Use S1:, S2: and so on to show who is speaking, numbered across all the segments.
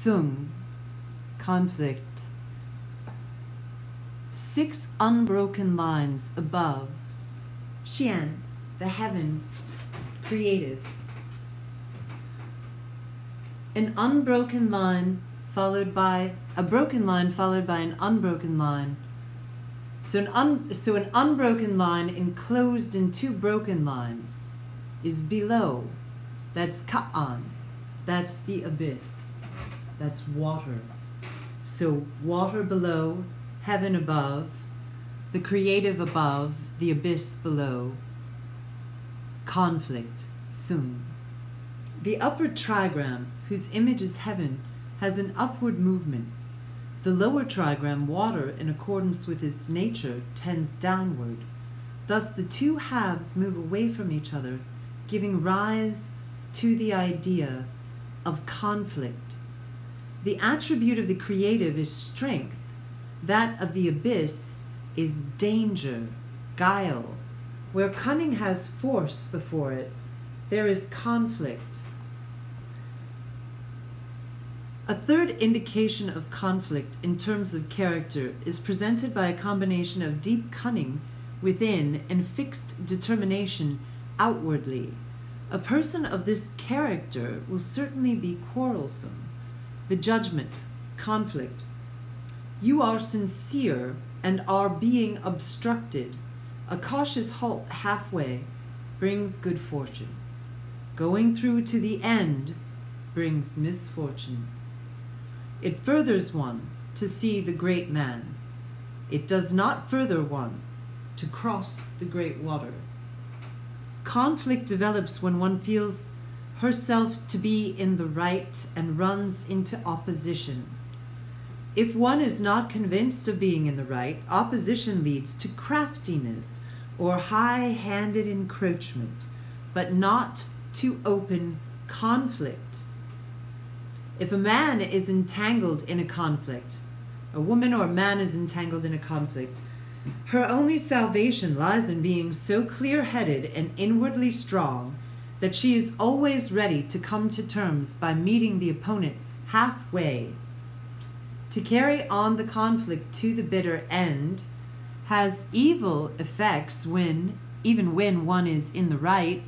S1: Sung, conflict. 6 unbroken lines above. Xian, the heaven, creative. An unbroken line followed by a broken line followed by an unbroken line. So an unbroken line enclosed in 2 broken lines is below. That's ka'an. That's the abyss. That's water. So water below, heaven above, the creative above, the abyss below. Conflict, sung. The upper trigram, whose image is heaven, has an upward movement. The lower trigram, water, in accordance with its nature, tends downward. Thus the 2 halves move away from each other, giving rise to the idea of conflict. The attribute of the creative is strength. That of the abyss is danger, guile. Where cunning has force before it, there is conflict. A third indication of conflict in terms of character is presented by a combination of deep cunning within and fixed determination outwardly. A person of this character will certainly be quarrelsome. The judgment, conflict. You are sincere and are being obstructed. A cautious halt halfway brings good fortune. Going through to the end brings misfortune. It furthers one to see the great man. It does not further one to cross the great water. Conflict develops when one feels herself to be in the right and runs into opposition. If one is not convinced of being in the right, opposition leads to craftiness or high-handed encroachment, but not to open conflict. If a man is entangled in a conflict, a woman or a man is entangled in a conflict, her only salvation lies in being so clear-headed and inwardly strong that she is always ready to come to terms by meeting the opponent halfway. To carry on the conflict to the bitter end has evil effects even when one is in the right,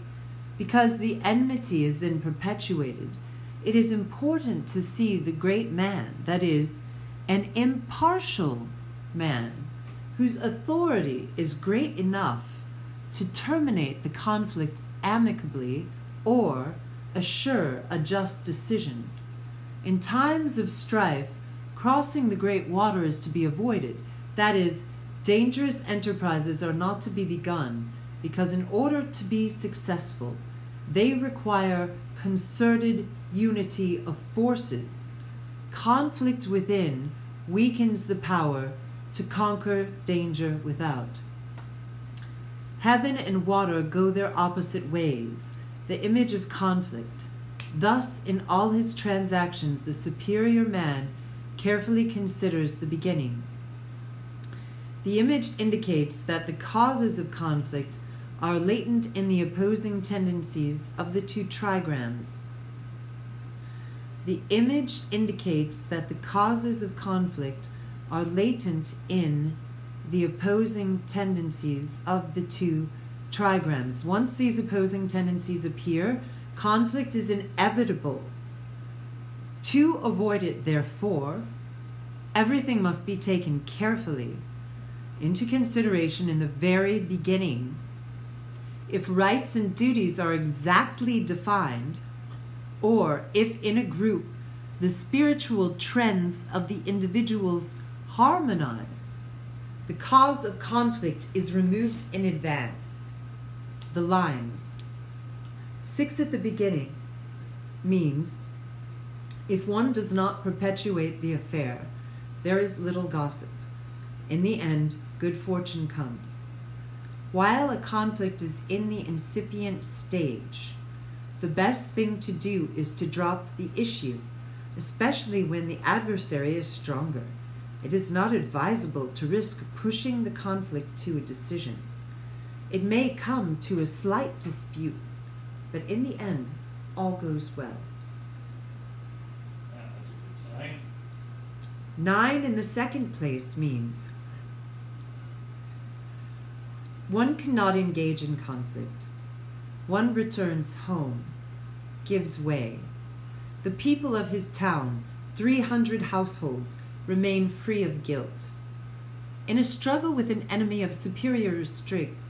S1: because the enmity is then perpetuated. It is important to see the great man, that is, an impartial man, whose authority is great enough to terminate the conflict amicably or assure a just decision. In times of strife, crossing the great water is to be avoided. That is, dangerous enterprises are not to be begun, because in order to be successful, they require concerted unity of forces. Conflict within weakens the power to conquer danger without. Heaven and water go their opposite ways, the image of conflict. Thus, in all his transactions, the superior man carefully considers the beginning. The image indicates that the causes of conflict are latent in the opposing tendencies of the 2 trigrams. The image indicates that the causes of conflict are latent in the opposing tendencies of the 2 trigrams. Once these opposing tendencies appear, conflict is inevitable. To avoid it, therefore, everything must be taken carefully into consideration in the very beginning. If rights and duties are exactly defined, or if in a group the spiritual trends of the individuals harmonize, the cause of conflict is removed in advance. The lines. 6 at the beginning means if one does not perpetuate the affair, there is little gossip. In the end, good fortune comes. While a conflict is in the incipient stage, the best thing to do is to drop the issue, especially when the adversary is stronger. It is not advisable to risk pushing the conflict to a decision. It may come to a slight dispute, but in the end, all goes well.
S2: Yeah, that's a good sign.
S1: 9 in the second place means one cannot engage in conflict. One returns home, gives way. The people of his town, 300 households, remain free of guilt. In a struggle with an enemy of superior strength,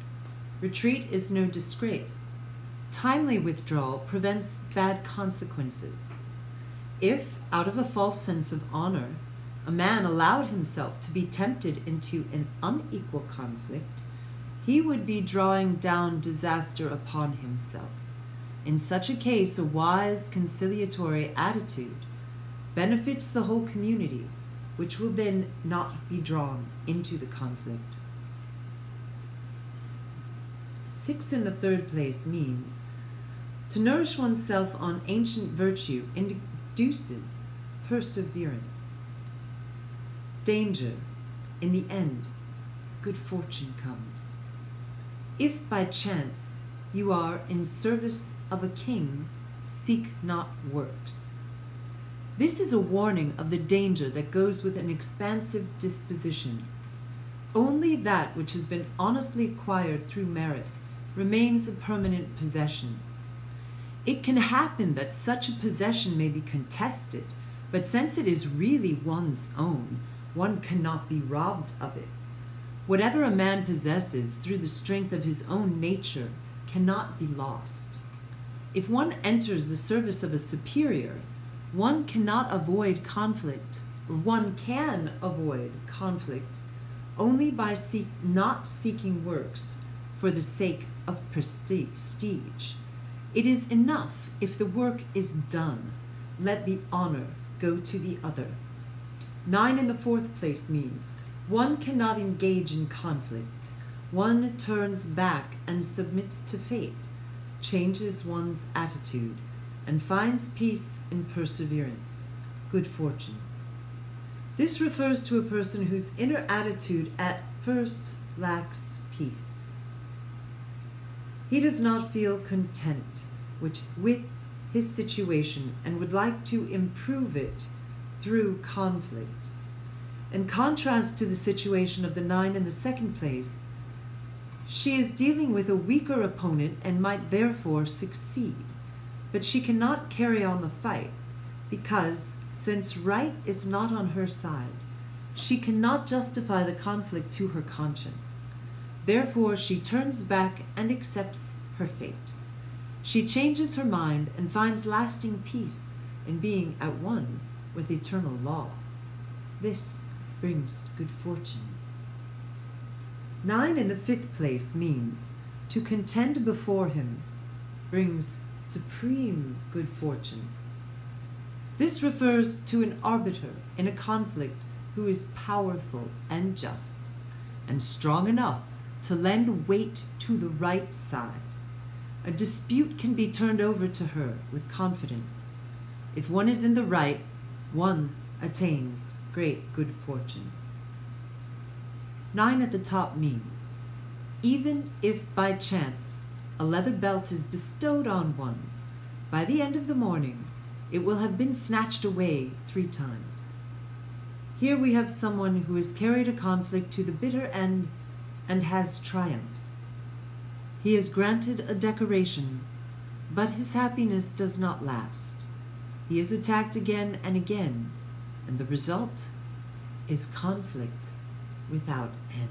S1: retreat is no disgrace. Timely withdrawal prevents bad consequences. If, out of a false sense of honor, a man allowed himself to be tempted into an unequal conflict, he would be drawing down disaster upon himself. In such a case, a wise conciliatory attitude benefits the whole community, which will then not be drawn into the conflict. 6 in the third place means to nourish oneself on ancient virtue induces perseverance. Danger, in the end, good fortune comes. If by chance you are in service of a king, seek not works. This is a warning of the danger that goes with an expansive disposition. Only that which has been honestly acquired through merit remains a permanent possession. It can happen that such a possession may be contested, but since it is really one's own, one cannot be robbed of it. Whatever a man possesses through the strength of his own nature cannot be lost. If one enters the service of a superior, one cannot avoid conflict, or one can avoid conflict only by not seeking works for the sake of prestige. It is enough if the work is done. Let the honor go to the other. 9 in the fourth place means one cannot engage in conflict. One turns back and submits to fate, changes one's attitude, and finds peace in perseverance, good fortune. This refers to a person whose inner attitude at first lacks peace. He does not feel content with his situation and would like to improve it through conflict. In contrast to the situation of the 9 in the second place, she is dealing with a weaker opponent and might therefore succeed, but she cannot carry on the fight because, since right is not on her side, she cannot justify the conflict to her conscience. Therefore, she turns back and accepts her fate. She changes her mind and finds lasting peace in being at one with eternal law. This brings good fortune. 9 in the fifth place means to contend before him brings supreme good fortune. This refers to an arbiter in a conflict who is powerful and just, and strong enough to lend weight to the right side. A dispute can be turned over to her with confidence. If one is in the right, one attains great good fortune. 9 at the top means, even if by chance a leather belt is bestowed on one, by the end of the morning it will have been snatched away 3 times. Here we have someone who has carried a conflict to the bitter end and has triumphed. He is granted a decoration, but his happiness does not last. He is attacked again and again, and the result is conflict without end.